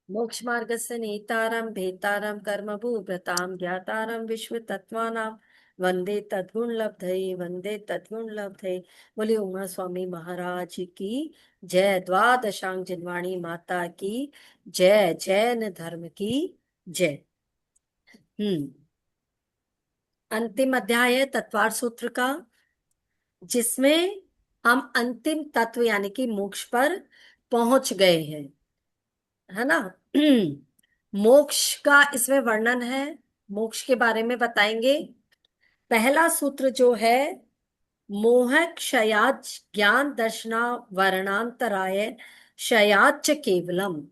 मोक्ष मार्गस्य नेतारं भेतारं कर्म भूभृतां ज्ञातारं विश्व तत्वानां वंदे तद्गुण लब्धये वंदे तद्गुण लब्धये। बोले उमा स्वामी महाराज की जय। द्वादशांग जिनवाणी माता की जय। जैन धर्म की जय। हम्म। अंतिम अध्याय है तत्वार सूत्र का, जिसमें हम अंतिम तत्व यानी कि मोक्ष पर पहुंच गए हैं, है ना। मोक्ष का इसमें वर्णन है, मोक्ष के बारे में बताएंगे। पहला सूत्र जो है, मोह क्षयाच ज्ञान दर्शना वर्णांतराय क्षयाच केवलम।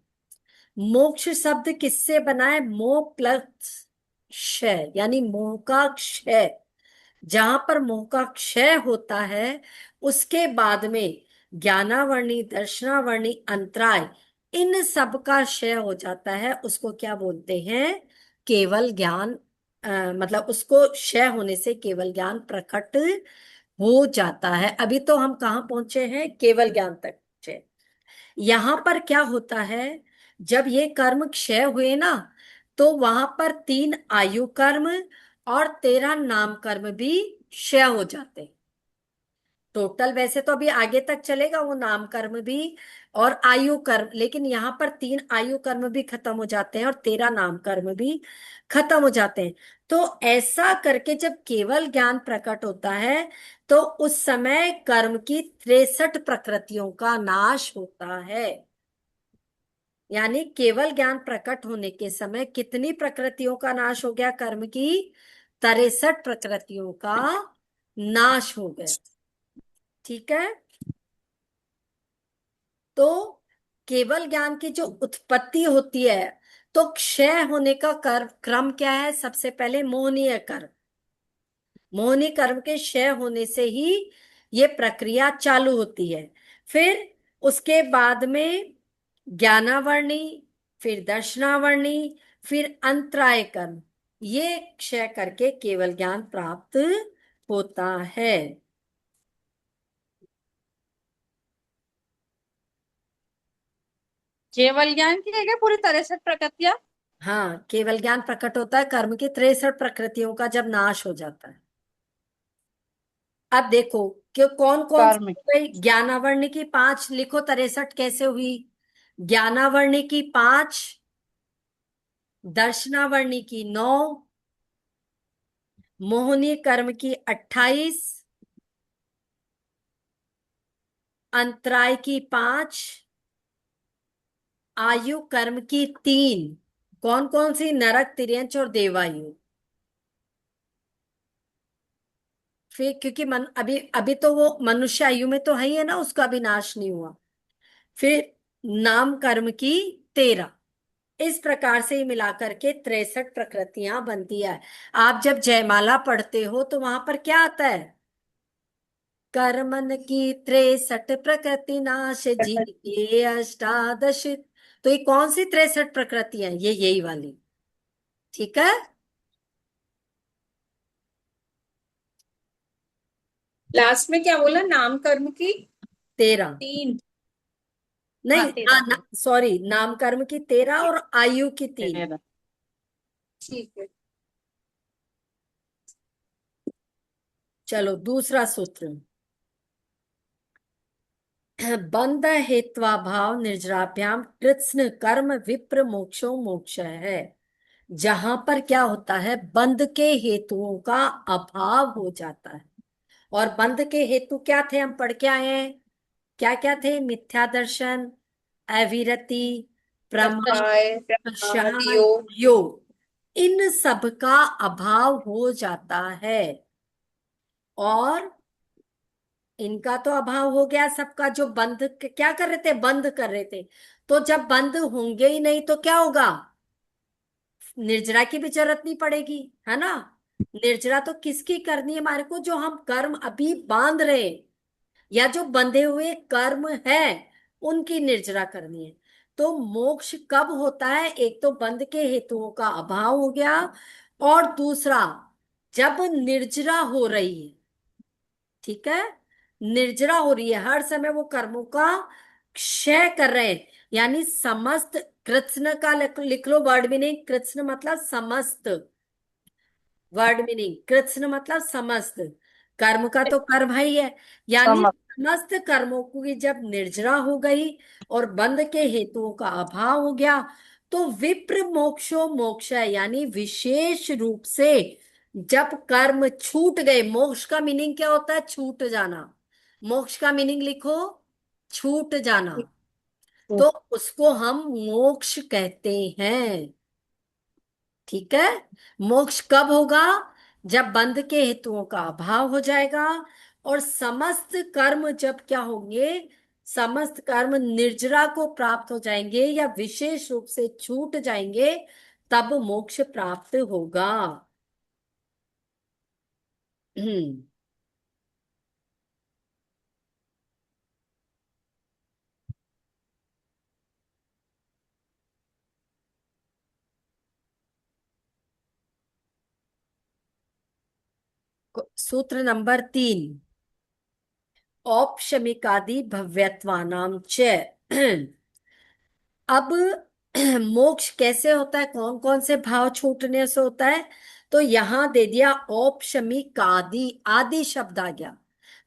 मोक्ष शब्द किससे बना है? मोह प्लस क्षय, यानी मोह का क्षय। जहां पर मोह का क्षय होता है उसके बाद में ज्ञानावर्णी दर्शनावर्णी अंतराय, इन सब का क्षय हो जाता है। उसको क्या बोलते हैं? केवल ज्ञान। मतलब उसको क्षय होने से केवल ज्ञान प्रकट हो जाता है। अभी तो हम कहाँ पहुंचे हैं? केवल ज्ञान तक पहुंचे। यहां पर क्या होता है, जब ये कर्म क्षय हुए ना, तो वहां पर 3 आयु कर्म और 13 नाम कर्म भी क्षय हो जाते हैं। टोटल वैसे तो अभी आगे तक चलेगा वो नाम कर्म भी और आयु कर्म, लेकिन यहाँ पर 3 आयु कर्म भी खत्म हो जाते हैं और 13 नाम कर्म भी खत्म हो जाते हैं। तो ऐसा करके जब केवल ज्ञान प्रकट होता है तो उस समय कर्म की 63 प्रकृतियों का नाश होता है। यानी केवल ज्ञान प्रकट होने के समय कितनी प्रकृतियों का नाश हो गया? कर्म की 63 प्रकृतियों का नाश हो गया। ठीक है। तो केवल ज्ञान की जो उत्पत्ति होती है, तो क्षय होने का क्रम क्या है? सबसे पहले मोहनीय कर्म। मोहनी कर्म के क्षय होने से ही ये प्रक्रिया चालू होती है। फिर उसके बाद में ज्ञानावर्णी, फिर दर्शनावर्णी, फिर अंतराय कर्म, ये क्षय करके केवल ज्ञान प्राप्त होता है। केवल ज्ञान की है क्या पूरी तरह से प्रकृतियां? हाँ, केवल ज्ञान प्रकट होता है कर्म की 63 प्रकृतियों का जब नाश हो जाता है। अब देखो कि कौन कौन सी कार्मिक। हो गई। ज्ञानावर्ण की 5 लिखो, 63 कैसे हुई? ज्ञानावर्ण की 5, दर्शनावर्ण की 9, मोहनी कर्म की 28, अंतराय की 5, आयु कर्म की 3। कौन कौन सी? नरक, तिर्यंच और देवायु। फिर क्योंकि मन अभी अभी तो वो मनुष्य आयु में तो है ही है ना, उसका भी नाश नहीं हुआ। फिर नाम कर्म की 13। इस प्रकार से ही मिलाकर के 63 प्रकृतियां बनती है। आप जब जयमाला पढ़ते हो तो वहां पर क्या आता है? कर्मन की 63 प्रकृति नाश जीके अष्टादश। तो ये कौन सी 63 प्रकृतियां? ये यही वाली। ठीक है। लास्ट में क्या बोला? नाम कर्म की 13। 3। हाँ, नहीं, 13। सॉरी, नाम कर्म की 13 और आयु की 3। 13। ठीक है। चलो दूसरा सूत्र। बंध हेत्वा भाव निर्जराभ्याम कृत्स्न कर्म विप्र मोक्षो मोक्ष है। जहां पर क्या होता है, बंध के हेतुओं का अभाव हो जाता है। और बंध के हेतु क्या थे? हम पढ़ के आए हैं। क्या क्या थे? मिथ्या दर्शन, अविरति, प्रमाद, कषाय प्रमाद प्रसाद, योग। योग, इन सब का अभाव हो जाता है। और इनका तो अभाव हो गया सबका। जो बंद क्या कर रहे थे? बंद कर रहे थे। तो जब बंद होंगे ही नहीं तो क्या होगा? निर्जरा की भी जरूरत नहीं पड़ेगी, है ना। निर्जरा तो किसकी करनी है हमारे को? जो हम कर्म अभी बांध रहे हैं या जो बंधे हुए कर्म है, उनकी निर्जरा करनी है। तो मोक्ष कब होता है? एक तो बंध के हेतुओं का अभाव हो गया, और दूसरा जब निर्जरा हो रही है। ठीक है। निर्जरा हो रही है, हर समय वो कर्मों का क्षय कर रहे हैं, यानी समस्त कृत्स्न का लिख लो वर्ड मीनिंग। कृत्स्न मतलब समस्त। वर्ड मीनिंग कृत्स्न मतलब समस्त। कर्म का तो कर्म ही है, यानी समझ। समस्त कर्मों की जब निर्जरा हो गई और बंध के हेतुओं का अभाव हो गया, तो विप्र मोक्षो मोक्ष है, यानी विशेष रूप से जब कर्म छूट गए। मोक्ष का मीनिंग क्या होता है? छूट जाना। मोक्ष का मीनिंग लिखो, छूट जाना। तो उसको हम मोक्ष कहते हैं। ठीक है। मोक्ष कब होगा? जब बंध के हेतुओं का अभाव हो जाएगा और समस्त कर्म जब क्या होंगे, समस्त कर्म निर्जरा को प्राप्त हो जाएंगे या विशेष रूप से छूट जाएंगे, तब मोक्ष प्राप्त होगा। हम्म। सूत्र नंबर 3, औपशमिकादि भव्यत्वानाम च। अब मोक्ष कैसे होता है, कौन कौन से भाव छूटने से होता है? तो यहां दे दिया औपशमिक आदि, आदि शब्द आ गया।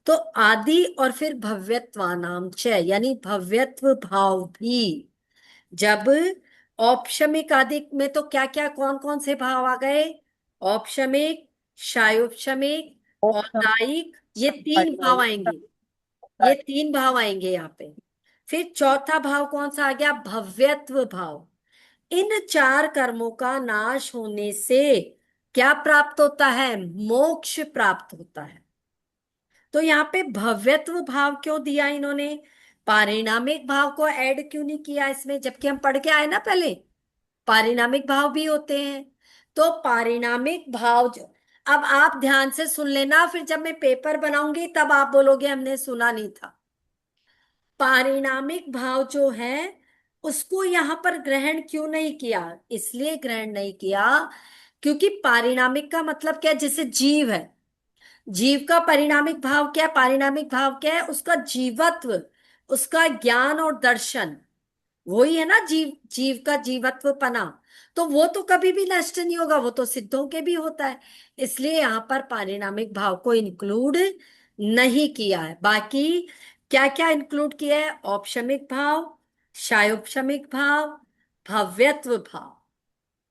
तो आदि और फिर भव्यत्वानाम च, यानी भव्यत्व भाव भी। जब औपशमिक आदि में तो क्या क्या कौन कौन से भाव आ गए? औपशमिक, शायोपशमिक और ऑप्शन। दायिक, ये तीन भाव आएंगे। ये तीन भाव आएंगे यहाँ पे। फिर चौथा भाव कौन सा आ गया? भव्यत्व भाव। इन चार कर्मों का नाश होने से क्या प्राप्त होता है? मोक्ष प्राप्त होता है। तो यहाँ पे भव्यत्व भाव क्यों दिया इन्होंने? पारिणामिक भाव को ऐड क्यों नहीं किया इसमें, जबकि हम पढ़ के आए ना पहले पारिणामिक भाव भी होते हैं। तो पारिणामिक भाव जो, अब आप ध्यान से सुन लेना, फिर जब मैं पेपर बनाऊंगी तब आप बोलोगे हमने सुना नहीं था। पारिणामिक भाव जो है उसको यहां पर ग्रहण क्यों नहीं किया? इसलिए ग्रहण नहीं किया क्योंकि पारिणामिक का मतलब क्या है? जैसे जीव है, जीव का परिणामिक भाव क्या है? पारिणामिक भाव क्या है? उसका जीवत्व, उसका ज्ञान और दर्शन। वही है ना जीव, जीव का जीवत्व पना। तो वो तो कभी भी नष्ट नहीं होगा, वो तो सिद्धों के भी होता है। इसलिए यहां पर पारिणामिक भाव को इंक्लूड नहीं किया है। बाकी क्या क्या इंक्लूड किया है? औपशमिक भाव, शायोपशमिक भाव, भव्यत्व भाव।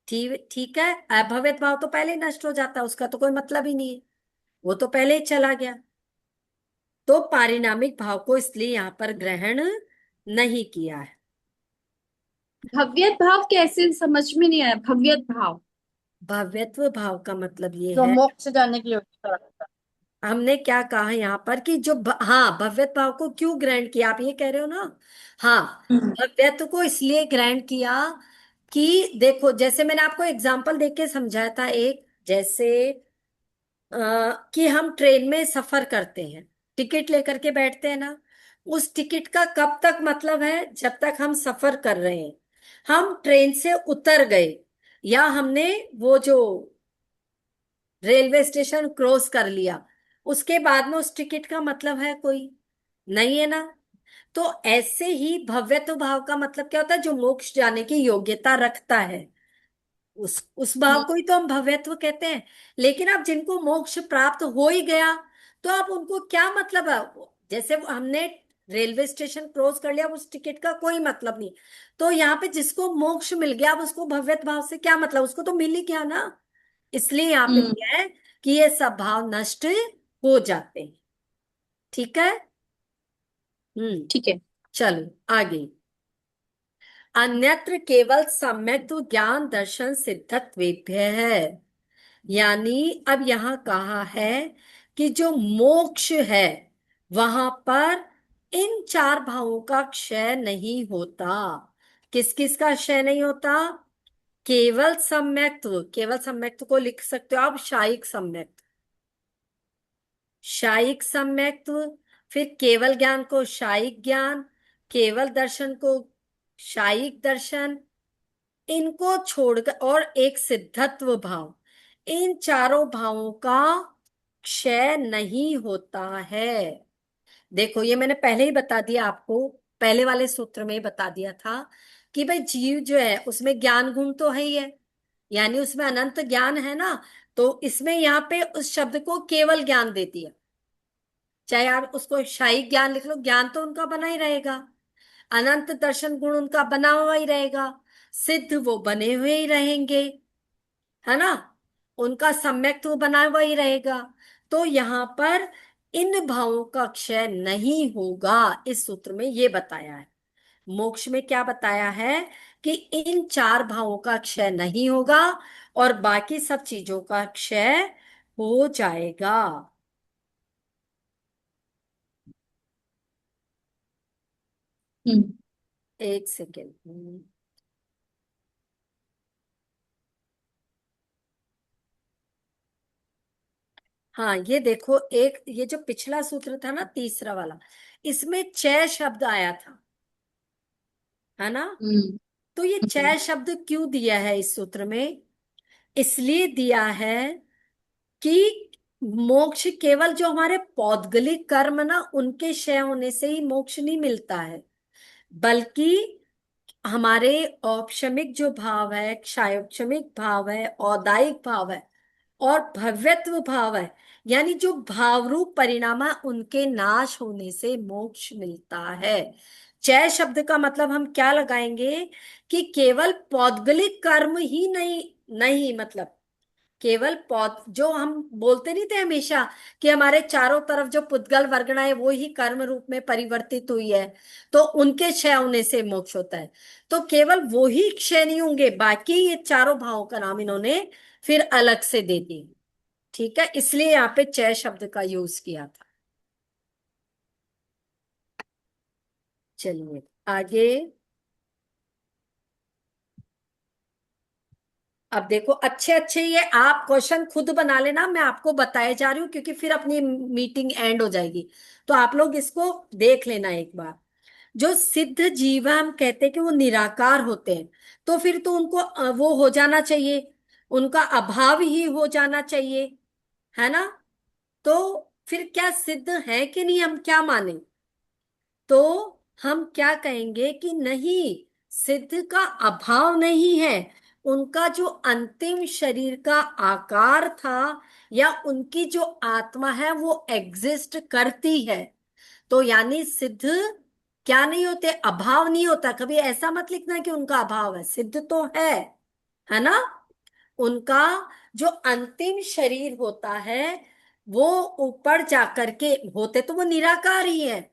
ठीक ठीक है। अभव्यत भाव तो पहले ही नष्ट हो जाता है, उसका तो कोई मतलब ही नहीं है, वो तो पहले ही चला गया। तो पारिणामिक भाव को इसलिए यहां पर ग्रहण नहीं किया है। भव्यत भाव कैसे, समझ में नहीं आया भव्यत भाव। भव्यत्व भाव का मतलब ये जो है, मोक्ष जाने की योग्यता रखता हमने क्या कहा यहाँ पर कि जो हाँ, भव्यत्व भाव को क्यों ग्रहण किया, आप ये कह रहे हो ना? हाँ, है। भव्यत्व को इसलिए ग्रहण किया कि देखो, जैसे मैंने आपको एग्जांपल देके के समझाया था एक, जैसे कि हम ट्रेन में सफर करते हैं, टिकट लेकर के बैठते हैं ना। उस टिकट का कब तक मतलब है? जब तक हम सफर कर रहे हैं। हम ट्रेन से उतर गए या हमने वो जो रेलवे स्टेशन क्रॉस कर लिया, उसके बाद में उस टिकट का मतलब है कोई? नहीं है ना। तो ऐसे ही भव्यत्व भाव का मतलब क्या होता है? जो मोक्ष जाने की योग्यता रखता है, उस भाव हम्म। को ही तो हम भव्यत्व कहते हैं। लेकिन अब जिनको मोक्ष प्राप्त हो ही गया, तो अब उनको क्या मतलब है? जैसे हमने रेलवे स्टेशन क्रॉस कर लिया, उस टिकट का कोई मतलब नहीं। तो यहाँ पे जिसको मोक्ष मिल गया, अब उसको भव्यत्व भाव से क्या मतलब? उसको तो मिल ही गया ना। इसलिए यहाँ पे हम्म। क्या है कि ये सब भाव नष्ट हो जाते हैं। ठीक है। हम्म। ठीक है। चलो आगे। अन्यत्र केवल सम्यक ज्ञान दर्शन सिद्धत्वेभ्य है। यानी अब यहां कहा है कि जो मोक्ष है वहां पर इन चार भावों का क्षय नहीं होता। किस किस का क्षय नहीं होता? केवल सम्यक्त्व, केवल सम्यक्त्व को लिख सकते हो आप शायिक सम्यक्त्व, शायिक सम्यक्त्व। फिर केवल ज्ञान को शायिक ज्ञान, केवल दर्शन को शायिक दर्शन। इनको छोड़कर और एक सिद्धत्व भाव, इन चारों भावों का क्षय नहीं होता है। देखो ये मैंने पहले ही बता दिया आपको, पहले वाले सूत्र में बता दिया था कि भाई जीव जो है उसमें ज्ञान गुण तो है ही है, यानी उसमें अनंत ज्ञान है ना। तो इसमें यहाँ पे उस शब्द को केवल ज्ञान दे दिया, चाहे आप उसको शाही ज्ञान लिख लो, ज्ञान तो उनका बना ही रहेगा। अनंत दर्शन गुण उनका बना हुआ ही रहेगा। सिद्ध वो बने हुए ही रहेंगे, है ना। उनका सम्यक्त्व बना हुआ ही रहेगा। तो यहाँ पर इन भावों का क्षय नहीं होगा, इस सूत्र में ये बताया है। मोक्ष में क्या बताया है कि इन चार भावों का क्षय नहीं होगा और बाकी सब चीजों का क्षय हो जाएगा। हम्म। एक सेकेंड। हाँ, ये देखो, एक ये जो पिछला सूत्र था ना, तीसरा वाला, इसमें चय शब्द आया था, है ना। हम्म। तो ये चय शब्द क्यों दिया है इस सूत्र में? इसलिए दिया है कि मोक्ष केवल जो हमारे पौद्गलिक कर्म ना उनके क्षय होने से ही मोक्ष नहीं मिलता है, बल्कि हमारे औपशमिक जो भाव है, क्षायोपशमिक भाव है, औदायिक भाव है और भव्यत्व भाव है, यानी जो भाव रूप परिणाम है उनके नाश होने से मोक्ष मिलता है। चय शब्द का मतलब हम क्या लगाएंगे कि केवल पौद्गलिक कर्म ही नहीं, नहीं मतलब केवल पौध जो हम बोलते नहीं थे हमेशा कि हमारे चारों तरफ जो पुद्गल वर्गणा है वो ही कर्म रूप में परिवर्तित हुई है, तो उनके क्षय होने से मोक्ष होता है। तो केवल वो ही क्षय नहीं होंगे, बाकी ये चारों भावों का नाम इन्होंने फिर अलग से दे दी। ठीक है, इसलिए यहाँ पे चय शब्द का यूज किया था। चलिए आगे। अब देखो, अच्छे अच्छे ये आप क्वेश्चन खुद बना लेना, मैं आपको बताए जा रही हूँ क्योंकि फिर अपनी मीटिंग एंड हो जाएगी। तो आप लोग इसको देख लेना एक बार। जो सिद्ध जीव हम कहते हैं कि वो निराकार होते हैं, तो फिर तो उनको वो हो जाना चाहिए, उनका अभाव ही हो जाना चाहिए, है ना। तो फिर क्या सिद्ध है कि नहीं, हम क्या माने? तो हम क्या कहेंगे कि नहीं, सिद्ध का अभाव नहीं है। उनका जो अंतिम शरीर का आकार था या उनकी जो आत्मा है वो एग्जिस्ट करती है। तो यानी सिद्ध क्या नहीं होते, अभाव नहीं होता। कभी ऐसा मत लिखना कि उनका अभाव है, सिद्ध तो है ना। उनका जो अंतिम शरीर होता है वो ऊपर जाकर के, होते तो वो निराकार ही है,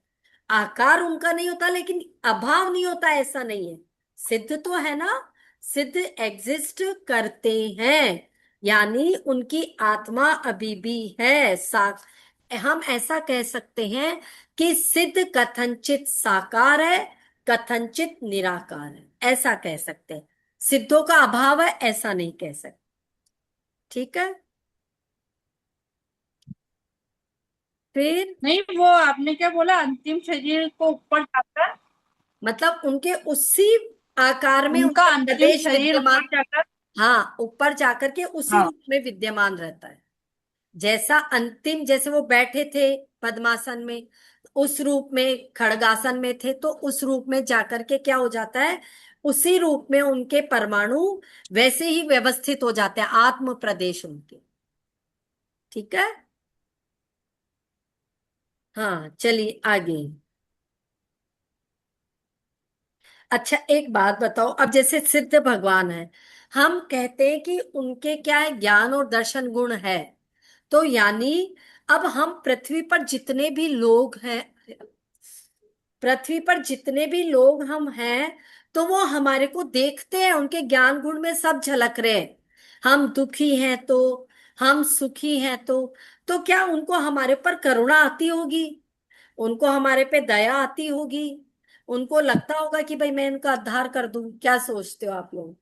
आकार उनका नहीं होता, लेकिन अभाव नहीं होता ऐसा नहीं है। सिद्ध तो है ना, सिद्ध एग्जिस्ट करते हैं, यानी उनकी आत्मा अभी भी है। हम ऐसा कह सकते हैं कि सिद्ध कथनचित साकार है, कथनचित निराकार है, ऐसा कह सकते हैं। सिद्धों का अभाव है ऐसा नहीं कह सकते। ठीक है, फिर नहीं, वो आपने क्या बोला, अंतिम शरीर को ऊपर जाकर, मतलब उनके उसी आकार में उनका उनका अंतिम प्रदेश शरीर ऊपर विद्यमान, जाकर। हाँ, ऊपर जाकर के उसी हाँ। रूप में विद्यमान रहता है। जैसा अंतिम, जैसे वो बैठे थे पद्मासन में, उस रूप में खड़गासन में थे, तो उस रूप में जाकर के क्या हो जाता है, उसी रूप में उनके परमाणु वैसे ही व्यवस्थित हो जाते हैं, आत्म प्रदेश उनके। ठीक है, हाँ चलिए आगे। अच्छा एक बात बताओ, अब जैसे सिद्ध भगवान है, हम कहते हैं कि उनके क्या है, ज्ञान और दर्शन गुण है। तो यानी अब हम पृथ्वी पर जितने भी लोग हैं, पृथ्वी पर जितने भी लोग हम हैं, तो वो हमारे को देखते हैं, उनके ज्ञान गुण में सब झलक रहे हैं। हम दुखी हैं तो, हम सुखी हैं तो क्या उनको हमारे पर करुणा आती होगी, उनको हमारे पे दया आती होगी, उनको लगता होगा कि भाई मैं इनका उद्धार कर दूं? क्या सोचते हो आप लोग?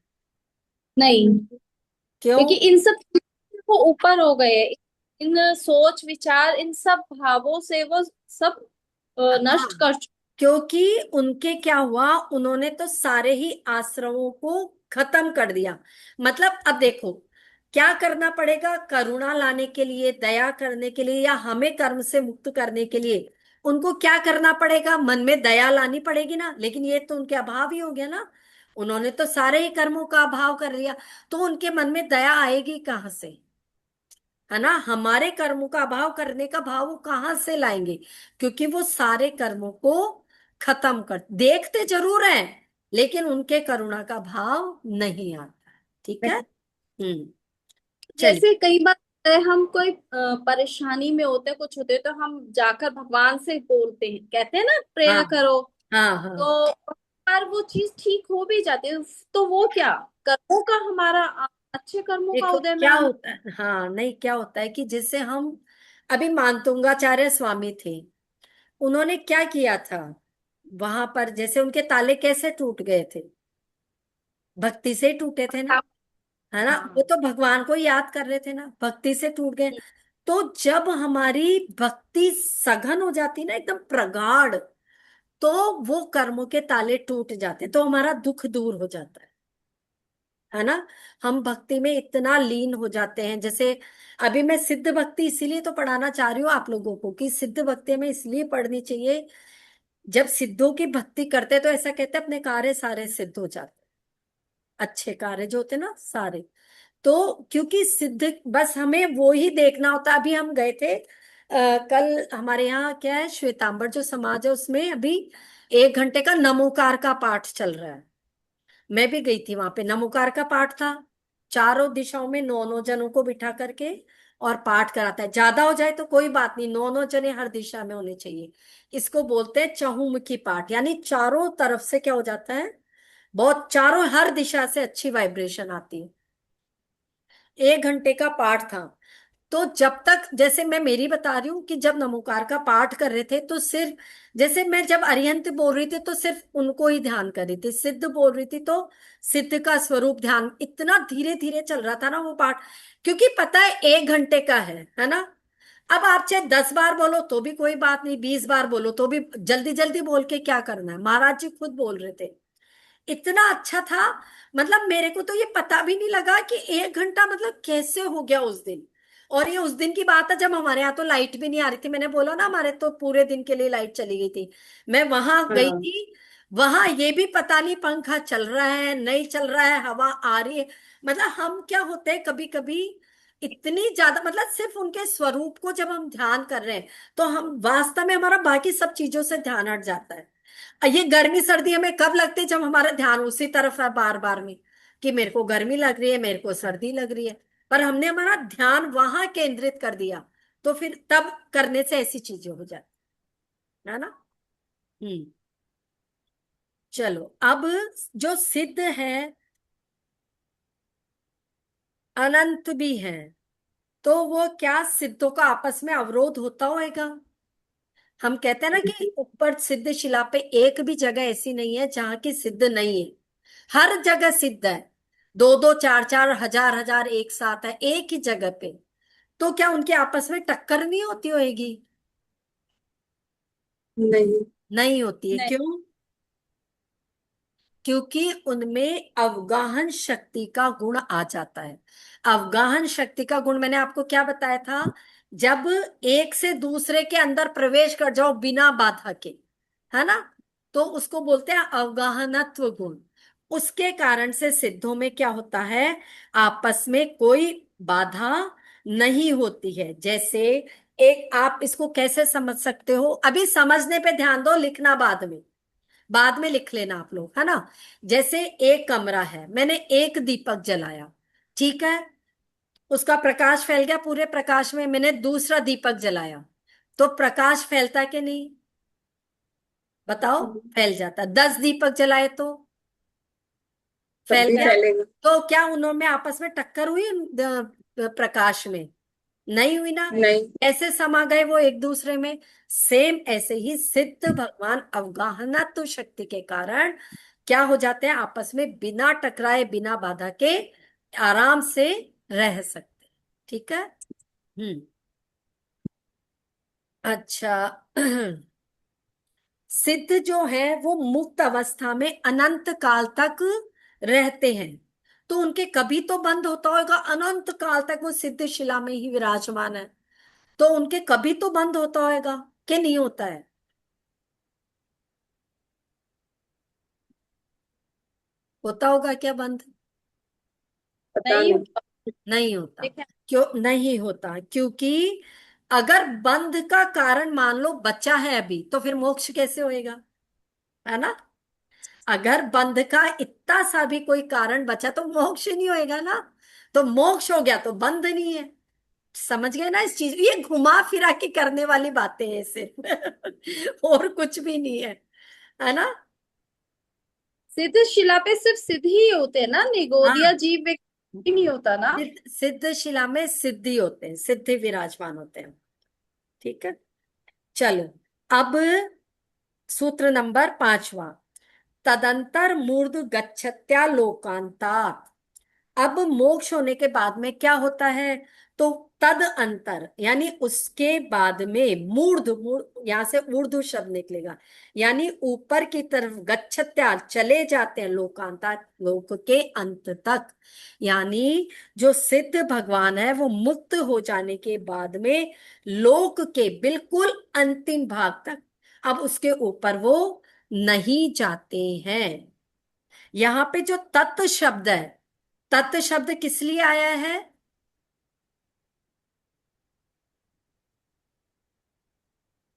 नहीं, क्यों? क्योंकि इन सब चीजों को ऊपर हो गए, इन सोच विचार इन सब भावों से वो सब हाँ, नष्ट कर चुके। क्योंकि उनके क्या हुआ, उन्होंने तो सारे ही आश्रमों को खत्म कर दिया। मतलब अब देखो, क्या करना पड़ेगा करुणा लाने के लिए, दया करने के लिए, या हमें कर्म से मुक्त करने के लिए? उनको क्या करना पड़ेगा, मन में दया लानी पड़ेगी ना, लेकिन ये तो उनके अभाव ही हो गया ना। उन्होंने तो सारे ही कर्मों का अभाव कर लिया, तो उनके मन में दया आएगी कहाँ से? है ना, हमारे कर्मों का अभाव करने का भाव वो कहाँ से लाएंगे? क्योंकि वो सारे कर्मों को खत्म कर देखते जरूर हैं, लेकिन उनके करुणा का भाव नहीं आता। ठीक है। हम्म। चलिए। जैसे कई बार हम कोई परेशानी में होते हैं, कुछ होते हैं, तो हम जाकर भगवान से बोलते हैं, कहते हैं ना हाँ प्रेयर करो। हाँ हाँ। तो यार वो चीज ठीक हो भी जाती है, तो वो क्या कर्मों का हमारा अच्छे कर्मों का देखो उदय में क्या आना। होता है, हाँ नहीं, क्या होता है कि जैसे हम अभी मानतुंगाचार्य स्वामी थे, उन्होंने क्या किया था वहां पर, जैसे उनके ताले कैसे टूट गए थे? भक्ति से ही टूटे थे ना। है ना, वो हाँ। तो भगवान को याद कर रहे थे ना, भक्ति से टूट गए। तो जब हमारी भक्ति सघन हो जाती ना, एकदम प्रगाढ़, तो वो कर्मों के ताले टूट जाते, तो हमारा दुख दूर हो जाता है ना। हम भक्ति में इतना लीन हो जाते हैं। जैसे अभी मैं सिद्ध भक्ति इसीलिए तो पढ़ाना चाह रही हूँ आप लोगों को, कि सिद्ध भक्ति में इसलिए पढ़नी चाहिए। जब सिद्धों की भक्ति करते तो ऐसा कहते हैं अपने कार्य सारे सिद्ध हो जाते, अच्छे कार्य जो होते ना सारे। तो क्योंकि सिद्ध, बस हमें वो ही देखना होता। अभी हम गए थे कल हमारे यहाँ क्या है, श्वेतांबर जो समाज है उसमें अभी 1 घंटे का नमोकार का पाठ चल रहा है। मैं भी गई थी वहां पे, नमोकार का पाठ था। चारों दिशाओं में 9 9 जनों को बिठा करके और पाठ कराता है। ज्यादा हो जाए तो कोई बात नहीं, 9 9 जने हर दिशा में होने चाहिए। इसको बोलते हैं चहुमुखी पाठ, यानी चारों तरफ से क्या हो जाता है, बहुत चारों हर दिशा से अच्छी वाइब्रेशन आती है। 1 घंटे का पाठ था। तो जब तक, जैसे मैं मेरी बता रही हूँ कि जब नमोकार का पाठ कर रहे थे तो सिर्फ, जैसे मैं जब अरिहंत बोल रही थी तो सिर्फ उनको ही ध्यान कर रही थी, सिद्ध बोल रही थी तो सिद्ध का स्वरूप ध्यान, इतना धीरे धीरे चल रहा था ना वो पाठ। क्योंकि पता है 1 घंटे का है ना। अब आप चाहे 10 बार बोलो तो भी कोई बात नहीं, 20 बार बोलो तो भी, जल्दी जल्दी बोल के क्या करना है, महाराज जी खुद बोल रहे थे। इतना अच्छा था, मतलब मेरे को तो ये पता भी नहीं लगा कि 1 घंटा मतलब कैसे हो गया उस दिन। और ये उस दिन की बात है जब हमारे यहाँ तो लाइट भी नहीं आ रही थी, मैंने बोला ना हमारे तो पूरे दिन के लिए लाइट चली गई थी। मैं वहां गई हाँ। थी, वहां ये भी पता नहीं पंखा चल रहा है नहीं चल रहा है, हवा आ रही है। मतलब हम क्या होते हैं कभी कभी इतनी ज्यादा, मतलब सिर्फ उनके स्वरूप को जब हम ध्यान कर रहे हैं तो हम वास्तव में, हमारा बाकी सब चीजों से ध्यान हट जाता है। ये गर्मी सर्दी हमें कब लगती है, जब हमारा ध्यान उसी तरफ है बार बार में, कि मेरे को गर्मी लग रही है, मेरे को सर्दी लग रही है। पर हमने हमारा ध्यान वहां केंद्रित कर दिया, तो फिर तब करने से ऐसी चीजें हो जाती है ना। हम्म। चलो अब, जो सिद्ध है अनंत भी है, तो वो क्या सिद्धों का आपस में अवरोध होता होएगा? हम कहते हैं ना कि ऊपर सिद्ध शिला पे एक भी जगह ऐसी नहीं है जहां की सिद्ध नहीं है, हर जगह सिद्ध है। 2 2 4 4 हजार हजार एक साथ है एक ही जगह पे। तो क्या उनके आपस में टक्कर नहीं होती होएगी? नहीं। नहीं होती है, नहीं। क्यों? क्योंकि उनमें अवगाहन शक्ति का गुण आ जाता है। अवगाहन शक्ति का गुण मैंने आपको क्या बताया था, जब एक से दूसरे के अंदर प्रवेश कर जाओ बिना बाधा के, है ना, तो उसको बोलते हैं अवगाहनत्व गुण। उसके कारण से सिद्धों में क्या होता है, आपस में कोई बाधा नहीं होती है। जैसे एक, आप इसको कैसे समझ सकते हो, अभी समझने पे ध्यान दो, लिखना बाद में लिख लेना आप लोग, है ना। जैसे एक कमरा है, मैंने एक दीपक जलाया, ठीक है, उसका प्रकाश फैल गया पूरे प्रकाश में, मैंने दूसरा दीपक जलाया, तो प्रकाश फैलता कि नहीं? बताओ। फैल जाता। 10 दीपक जलाए तो तब फैल भी गया। फैलेगा। तो क्या उन्होंने आपस में टक्कर हुई प्रकाश में? नहीं हुई ना। नहीं। ऐसे समा गए वो एक दूसरे में। सेम ऐसे ही सिद्ध भगवान अवगाहना तो शक्ति के कारण क्या हो जाते हैं, आपस में बिना टकराए बिना बाधा के आराम से रह सकते हैं। ठीक है। हम्म। अच्छा। सिद्ध जो है वो मुक्त अवस्था में अनंत काल तक रहते हैं। तो उनके कभी तो बंद होता होगा, अनंत काल तक वो सिद्ध शिला में ही विराजमान है, तो उनके कभी तो बंद होता होगा कि नहीं होता है? होता होगा क्या बंध? पता नहीं। नहीं होता। ठीक है। क्यों नहीं होता? क्योंकि अगर बंध का कारण मान लो बचा है अभी, तो फिर मोक्ष कैसे होएगा? है ना? अगर बंध का इतना सा भी कोई कारण बचा तो मोक्ष नहीं होएगा ना। तो मोक्ष हो गया तो बंध नहीं है। समझ गए ना इस चीज? ये घुमा फिरा के करने वाली बातें हैं सिर्फ और कुछ भी नहीं है ना? सिद्ध शिला पे सिर्फ सिद्ध ही होते हैं ना, निगोदिया हाँ, जीव व्यक्ति नहीं होता ना। सिद्ध शिला में सिद्धि होते हैं, सिद्धि विराजमान होते हैं। ठीक है, चलो। अब सूत्र नंबर 5वां। तदंतर मूर्ध गच्छत्या लोकांतात। अब मोक्ष होने के बाद में क्या होता है? तो तद अंतर यानी उसके बाद में मूर्ध, यहां से ऊर्ध्व शब्द निकलेगा, यानी ऊपर की तरफ गच्छत्या चले जाते हैं, लोकांता लोक के अंत तक। यानी जो सिद्ध भगवान है वो मुक्त हो जाने के बाद में लोक के बिल्कुल अंतिम भाग तक, अब उसके ऊपर वो नहीं जाते हैं। यहां पे जो तत् शब्द है, तत् शब्द किस लिए आया है?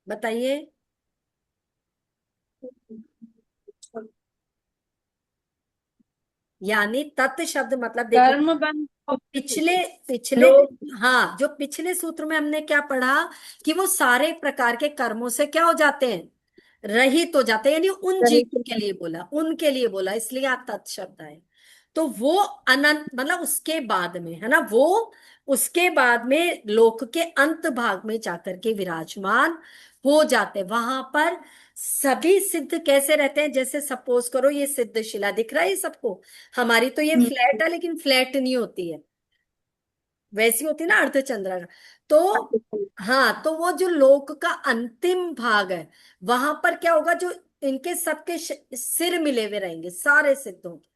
बताइए। यानी तत् शब्द मतलब देखो, कर्म बंध पिछले पिछले लोग हाँ, जो पिछले सूत्र में हमने क्या पढ़ा कि वो सारे प्रकार के कर्मों से क्या हो जाते हैं? रहित हो जाते हैं। यानी उन रहित जीवों के लिए बोला, उनके लिए बोला, इसलिए आप तत् शब्द आए। तो वो अनंत मतलब उसके बाद में है ना, वो उसके बाद में लोक के अंत भाग में जाकर के विराजमान हो जाते। वहां पर सभी सिद्ध कैसे रहते हैं? जैसे सपोज करो ये सिद्ध शिला दिख रहा है ये सबको, हमारी तो ये फ्लैट है लेकिन फ्लैट नहीं होती है, वैसी होती है ना अर्धचंद्रा। तो हाँ, तो वो जो लोक का अंतिम भाग है, वहां पर क्या होगा? जो इनके सबके सिर मिले हुए रहेंगे सारे सिद्धों के।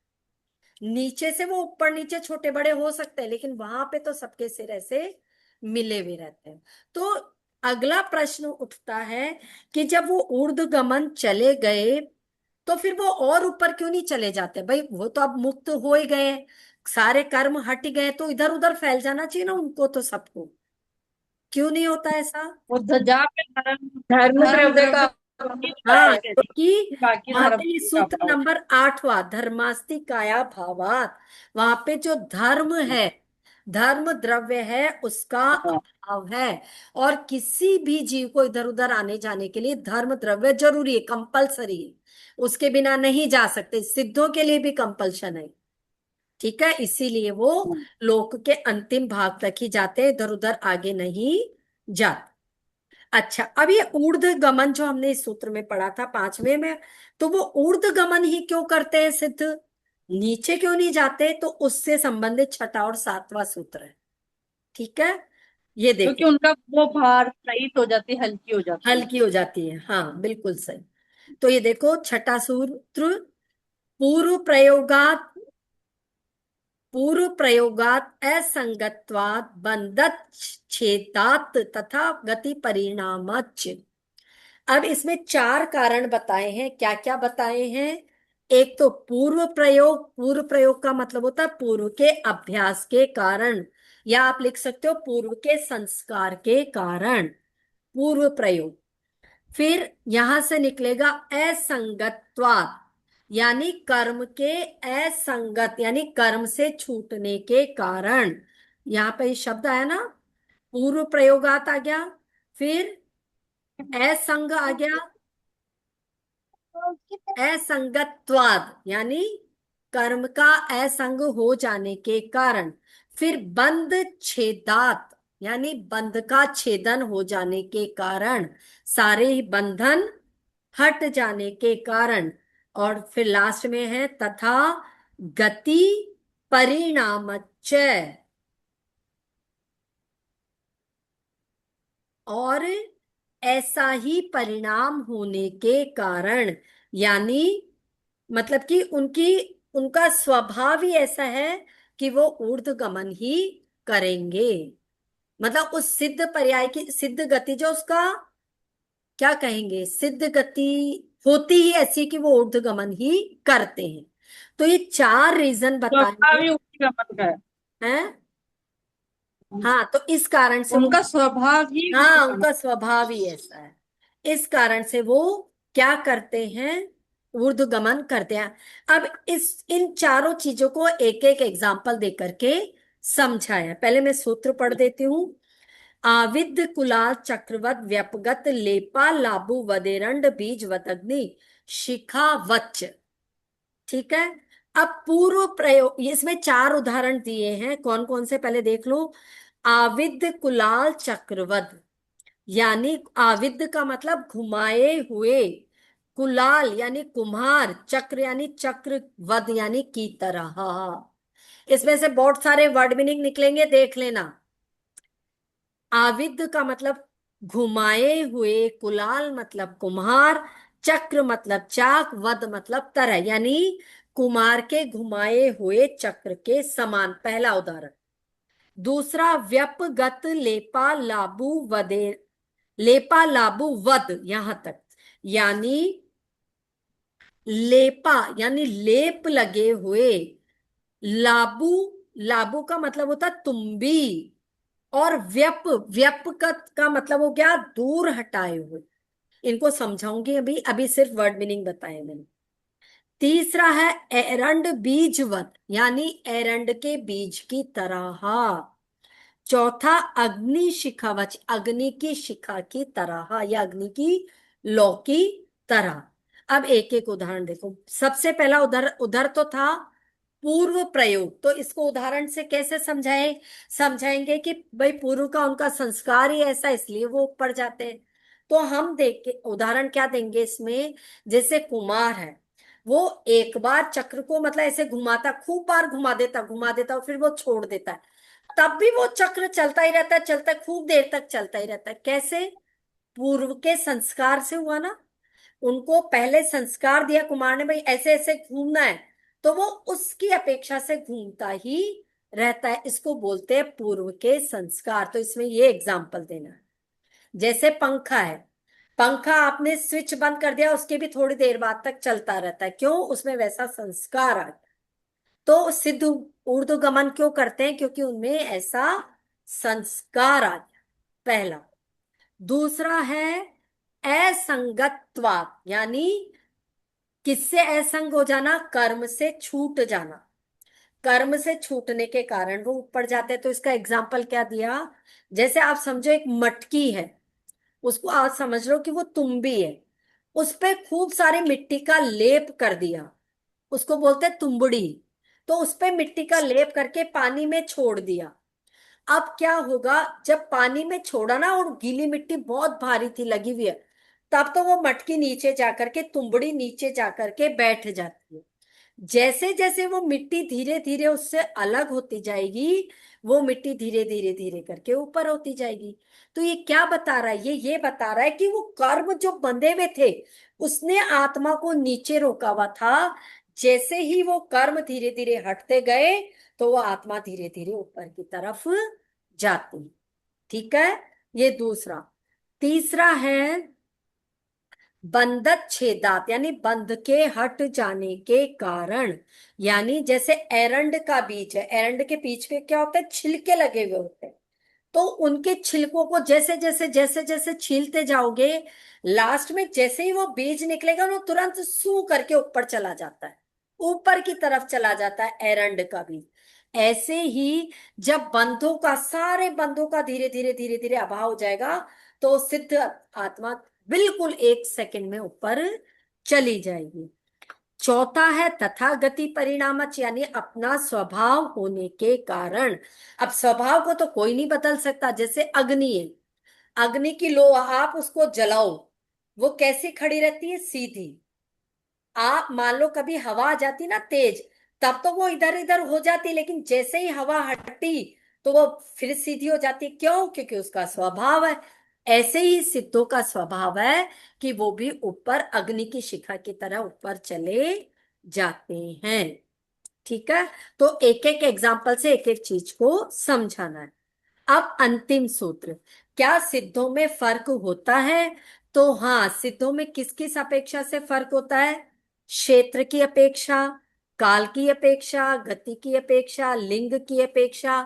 नीचे से वो ऊपर नीचे छोटे बड़े हो सकते हैं, लेकिन वहां पे तो सबके सिर ऐसे मिले हुए रहते हैं। तो अगला प्रश्न उठता है कि जब वो ऊर्ध्व गमन चले गए, तो फिर वो और ऊपर क्यों नहीं चले जाते? भाई वो तो अब मुक्त हो ही गए, सारे कर्म हट गए, तो इधर उधर फैल जाना चाहिए ना उनको, तो सबको क्यों नहीं होता ऐसा? वो जहाँ पे धर्म धर्म धर्म द्रव्य का द्रव्य की बात हाँ, है कहती क्योंकि है, बाकी वहां धर्म पे ये का सूत्र भाव। नंबर 8वां, धर्मास्ति काया भावात, वहां पे जो धर्म है, धर्म द्रव्य है, उसका हाँ। अभाव है। और किसी भी जीव को इधर उधर आने जाने के लिए धर्म द्रव्य जरूरी है, कंपलसरी है, उसके बिना नहीं जा सकते। सिद्धों के लिए भी कंपल्शन है। ठीक है, इसीलिए वो लोक के अंतिम भाग तक ही जाते हैं, इधर उधर आगे नहीं जाते। अच्छा, अब ये ऊर्ध्व गमन जो हमने इस सूत्र में पढ़ा था 5वें में, तो वो ऊर्ध्व गमन ही क्यों करते हैं सिद्ध? नीचे क्यों नहीं जाते? तो उससे संबंधित 6वां और 7वां सूत्र है। ठीक है, ये क्योंकि देखो, उनका वो भार रहित हो जाती है, हल्की हो जाती है। हल्की हो जाती है, हाँ बिल्कुल सही। तो ये देखो 6वां सूत्र। पूर्व प्रयोगात, पूर्व प्रयोगात असंगत्वात बंधत छेदात तथा गति परिणामच। अब इसमें 4 कारण बताए हैं। क्या क्या बताए हैं? एक तो पूर्व प्रयोग, पूर्व प्रयोग का मतलब होता है पूर्व के अभ्यास के कारण, या आप लिख सकते हो पूर्व के संस्कार के कारण, पूर्व प्रयोग। फिर यहां से निकलेगा असंगत्वात्, यानी कर्म के असंगत, यानी कर्म से छूटने के कारण। यहां पे ये शब्द आया ना, पूर्व प्रयोगात आ गया, फिर असंग आ गया, असंगत्वाद यानी कर्म का असंग हो जाने के कारण, फिर बंध छेदात यानी बंध का छेदन हो जाने के कारण, सारे ही बंधन हट जाने के कारण, और फिर लास्ट में है तथा गति परिणामच्च, और ऐसा ही परिणाम होने के कारण, यानी मतलब कि उनकी, उनका स्वभाव ही ऐसा है कि वो ऊर्ध्व गमन ही करेंगे। मतलब उस सिद्ध पर्याय की सिद्ध गति जो उसका क्या कहेंगे, सिद्ध गति होती ही ऐसी कि वो ऊर्ध्व गमन ही करते हैं। तो ये 4 रीजन बताएंगे। स्वभाव ही ऊर्ध्वगमन का है। हैं? हाँ, तो इस कारण से वो, उनका स्वभाव ही हाँ, ऊर्ध्वगमन। उनका स्वभाव ही ऐसा है। इस कारण से वो क्या करते हैं? ऊर्ध्वगमन करते हैं। अब इन चारों चीजों को एक एक एग्जाम्पल दे करके समझाया। पहले मैं सूत्र पढ़ देती हूँ। आविद कुलाल चक्रवत व्यपगत लेपा लाबु वदेरंड बीजवत अग्नि शिखा वच्च। ठीक है। अब पूर्व प्रयोग, इसमें 4 उदाहरण दिए हैं। कौन कौन से पहले देख लो। आविद कुलाल चक्रवद, यानी आविद का मतलब घुमाए हुए, कुलाल यानी कुम्हार, चक्र यानी चक्र, वध यानी की तरह। इसमें से बहुत सारे वर्ड मीनिंग निकलेंगे, देख लेना। आविद का मतलब घुमाए हुए, कुलाल मतलब कुम्हार, चक्र मतलब चाक, वध मतलब तरह, यानी कुमार के घुमाए हुए चक्र के समान, पहला उदाहरण। दूसरा, व्यपगत लेपा लाबू वदे, लेपा लाबू वद, यहां तक, यानी लेपा यानी लेप लगे हुए, लाबू, लाबू का मतलब होता है तुम्बी, और व्यप, व्यप का मतलब हो गया दूर हटाए हुए। इनको समझाऊंगी अभी, अभी सिर्फ वर्ड मीनिंग बताए मैंने। तीसरा है एरंड बीजवत, यानी एरंड के बीज की तरह। चौथा, अग्नि शिखावच, अग्नि की शिखा की तरह, या अग्नि की लौ की तरह। अब एक एक उदाहरण देखो। सबसे पहला उधर उधर तो था पूर्व प्रयोग, तो इसको उदाहरण से कैसे समझाए? समझाएंगे कि भाई पूर्व का उनका संस्कार ही ऐसा, इसलिए वो ऊपर जाते हैं। तो हम देख के उदाहरण क्या देंगे इसमें। जैसे कुमार है, वो एक बार चक्र को मतलब ऐसे घुमाता, खूब बार घुमा देता और फिर वो छोड़ देता है, तब भी वो चक्र चलता ही रहता है, चलता है, खूब देर तक चलता ही रहता है। कैसे? पूर्व के संस्कार से हुआ ना। उनको पहले संस्कार दिया कुमार ने, भाई ऐसे ऐसे घूमना है, तो वो उसकी अपेक्षा से घूमता ही रहता है। इसको बोलते हैं पूर्व के संस्कार। तो इसमें ये एग्जाम्पल देना है। जैसे पंखा है, पंखा आपने स्विच बंद कर दिया, उसके भी थोड़ी देर बाद तक चलता रहता है, क्यों? उसमें वैसा संस्कार आ गया। तो सिद्ध ऊर्ध्वगमन क्यों करते हैं? क्योंकि उनमें ऐसा संस्कार आ गया, पहला। दूसरा है असंगत्वात, यानी किससे असंग हो जाना? कर्म से छूट जाना। कर्म से छूटने के कारण वो ऊपर जाते हैं। तो इसका एग्जाम्पल क्या दिया? जैसे आप समझो एक मटकी है, उसको आप समझ लो कि वो तुम्बी है, उस पे खूब सारी मिट्टी का लेप कर दिया, उसको बोलते हैं तुम्बड़ी। तो उस पे मिट्टी का लेप करके पानी में छोड़ दिया। अब क्या होगा? जब पानी में छोड़ा ना, और गीली मिट्टी बहुत भारी थी लगी हुई है, तब तो वो मटकी नीचे जाकर के, तुंबड़ी नीचे जाकर के बैठ जाती है। जैसे जैसे वो मिट्टी धीरे धीरे उससे अलग होती जाएगी, वो मिट्टी धीरे धीरे धीरे करके ऊपर होती जाएगी। तो ये क्या बता रहा है? ये बता रहा है कि वो कर्म जो बंधे हुए थे, उसने आत्मा को नीचे रोका हुआ था। जैसे ही वो कर्म धीरे धीरे हटते गए, तो वो आत्मा धीरे धीरे ऊपर की तरफ जाती। ठीक है, ये दूसरा। तीसरा है बंधत छेदात, यानी बंध के हट जाने के कारण। यानी जैसे एरंड का बीज है, एरंड के बीज पे क्या होता है? छिलके लगे हुए होते हैं। तो उनके छिलकों को जैसे जैसे छीलते जाओगे, लास्ट में जैसे ही वो बीज निकलेगा, वो तुरंत सू करके ऊपर चला जाता है, ऊपर की तरफ चला जाता है एरंड का बीज। ऐसे ही जब बंधों का, सारे बंधों का धीरे धीरे अभाव हो जाएगा, तो सिद्ध आत्मा बिल्कुल 1 सेकंड में ऊपर चली जाएगी। चौथा है तथागति परिणामच, यानी अपना स्वभाव होने के कारण। अब स्वभाव को तो कोई नहीं बदल सकता। जैसे अग्नि है, अग्नि की लो आप उसको जलाओ, वो कैसी खड़ी रहती है? सीधी। आप मान लो कभी हवा आ जाती ना तेज, तब तो वो इधर इधर हो जाती, लेकिन जैसे ही हवा हटी, तो वो फिर सीधी हो जाती। क्यों? क्योंकि उसका स्वभाव है। ऐसे ही सिद्धों का स्वभाव है कि वो भी ऊपर अग्नि की शिखा की तरह ऊपर चले जाते हैं। ठीक है। तो एक एक एग्जाम्पल से एक एक चीज को समझाना है। अब अंतिम सूत्र। क्या सिद्धों में फर्क होता है? तो हाँ, सिद्धों में किस किस अपेक्षा से फर्क होता है? क्षेत्र की अपेक्षा, काल की अपेक्षा, गति की अपेक्षा, लिंग की अपेक्षा,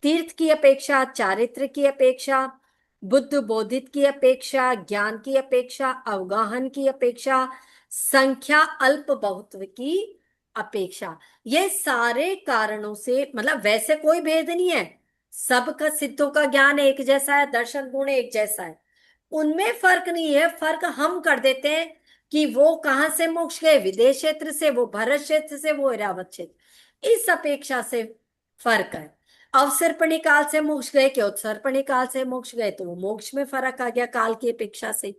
तीर्थ की अपेक्षा, चारित्र की अपेक्षा, बुद्ध बोधित की अपेक्षा, ज्ञान की अपेक्षा, अवगाहन की अपेक्षा, संख्या अल्प बहुत्व की अपेक्षा। ये सारे कारणों से, मतलब वैसे कोई भेद नहीं है, सबका सिद्धों का ज्ञान एक जैसा है, दर्शन गुण एक जैसा है, उनमें फर्क नहीं है। फर्क हम कर देते हैं कि वो कहां से मोक्ष गए, विदेश क्षेत्र से, वो भरत क्षेत्र से, वो ऐरावत क्षेत्र, इस अपेक्षा से फर्क है। अवसर्पणी काल से मोक्ष गए कि उत्सर्पणी काल से मोक्ष गए, तो वो मोक्ष में फर्क आ गया काल की अपेक्षा से।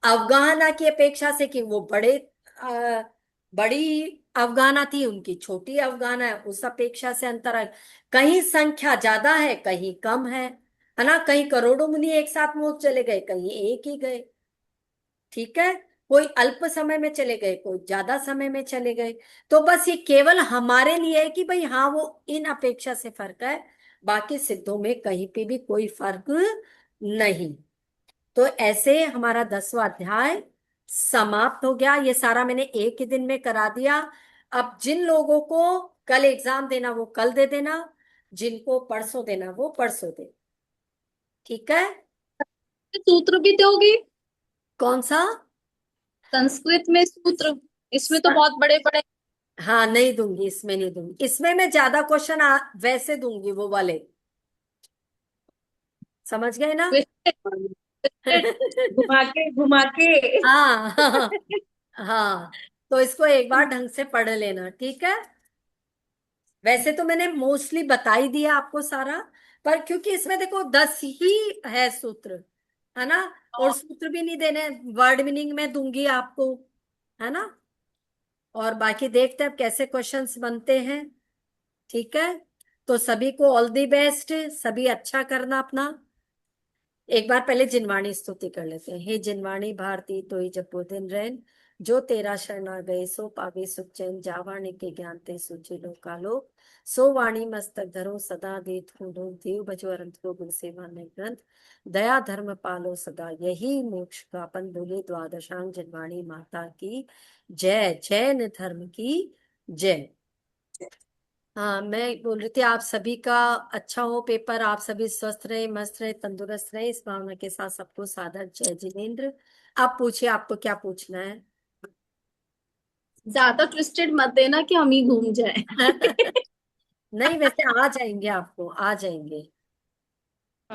अवगाहना की अपेक्षा से कि वो बड़ी अवगाहना थी, उनकी छोटी अवगाहना है, उस अपेक्षा से अंतर है। कहीं संख्या ज्यादा है, कहीं कम है ना। कहीं करोड़ों मुनि एक साथ मोक्ष चले गए, कहीं एक ही गए। ठीक है, कोई अल्प समय में चले गए, कोई ज्यादा समय में चले गए। तो बस ये केवल हमारे लिए है कि भाई हाँ, वो इन अपेक्षा से फर्क है, बाकी सिद्धों में कहीं पे भी कोई फर्क नहीं। तो ऐसे हमारा 10वां अध्याय समाप्त हो गया। ये सारा मैंने एक ही दिन में करा दिया। अब जिन लोगों को कल एग्जाम देना वो कल दे देना, जिनको परसों देना वो परसों दे। ठीक है। सूत्र भी दोगी? कौन सा? संस्कृत में सूत्र, इसमें तो बहुत बड़े बड़े। हाँ, नहीं दूंगी, इसमें नहीं दूंगी। इसमें मैं ज्यादा क्वेश्चन वैसे दूंगी, वो वाले, समझ गए ना? घुमा के घुमा के। हाँ हाँ हाँ। तो इसको एक बार ढंग से पढ़ लेना, ठीक है। वैसे तो मैंने मोस्टली बता ही दिया आपको सारा, पर क्योंकि इसमें देखो 10 ही है सूत्र, है ना। और सूत्र भी नहीं देने, वर्ड मीनिंग में दूंगी आपको, है ना। और बाकी देखते हैं अब कैसे क्वेश्चंस बनते हैं। ठीक है। तो सभी को ऑल दी बेस्ट, सभी अच्छा करना अपना। एक बार पहले जिनवाणी स्तुति कर लेते हैं। हे जिनवाणी भारती तोई जपो दिन रैन, जो तेरा शरणा गए सो पावे सुख चैन, जावाणी के ज्ञान ते सूची लो कालो, सो वाणी मस्तक धरो सदा देत हूँ देव बजो अरंत को गुण सेवा नहीं ग्रंथ, दया धर्म पालो सदा यही मोक्ष का अपन, बोले द्वादशांग जिनवाणी माता की जय, जैन धर्म की जय। हाँ, मैं बोल रही थी आप सभी का अच्छा हो पेपर, आप सभी स्वस्थ रहे, मस्त रहे, तंदुरुस्त रहे, इस भावना के साथ सबको सादर जय जिनेन्द्र। आप पूछिए, आपको क्या पूछना है? ज्यादा ट्विस्टेड मत देना कि हम ही घूम जाए। नहीं, वैसे आ जाएंगे, आपको आ जाएंगे।